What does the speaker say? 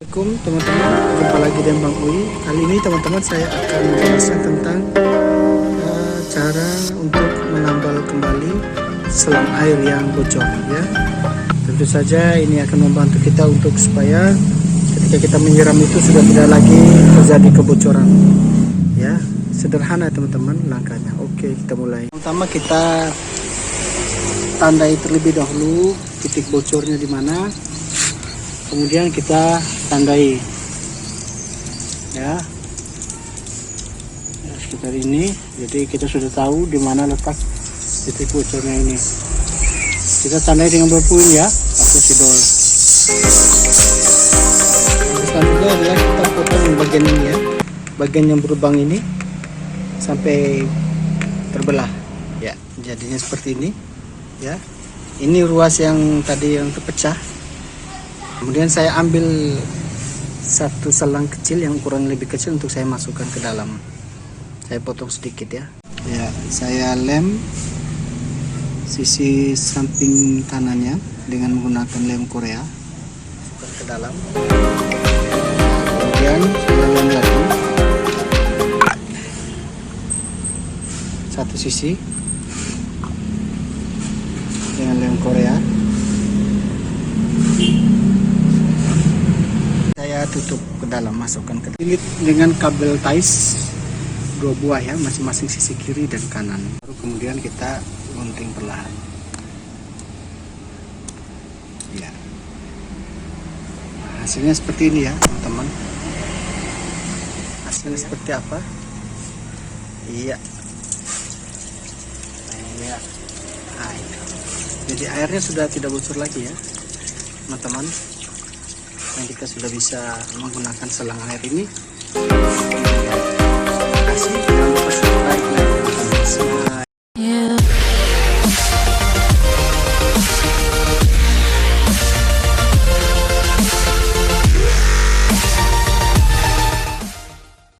Assalamualaikum teman-teman, jumpa lagi dengan Bang Uy. Kali ini teman-teman saya akan menjelaskan tentang cara untuk menambal kembali selang air yang bocor ya. Tentu saja ini akan membantu kita untuk supaya ketika kita menyiram itu sudah tidak lagi terjadi kebocoran ya. Sederhana teman-teman langkahnya. Oke, kita mulai. Pertama kita tandai terlebih dahulu titik bocornya di mana. Kemudian kita tandai ya sekitar ini, jadi kita sudah tahu di mana letak titik bocornya ini. Kita tandai dengan berpuin ya atau sidol. Selanjutnya adalah kita potong bagian ini ya, bagian yang berlubang ini sampai terbelah ya, jadinya seperti ini ya. Ini ruas yang tadi yang terpecah. Kemudian saya ambil satu selang kecil yang ukuran lebih kecil untuk saya masukkan ke dalam. Saya potong sedikit ya. Ya, saya lem sisi samping kanannya dengan menggunakan lem Korea. Masukkan ke dalam. Kemudian saya lem lagi satu sisi dengan lem Korea. Saya tutup ke dalam, masukkan ke dalam dengan kabel ties 2 buah ya, masing-masing sisi kiri dan kanan. Baru kemudian kita gunting perlahan ya. Nah, hasilnya seperti ini ya teman-teman. Hasilnya seperti apa? Iya iya. Jadi airnya sudah tidak bocor lagi ya teman-teman. Kita sudah bisa menggunakan selang air ini. Terima kasih.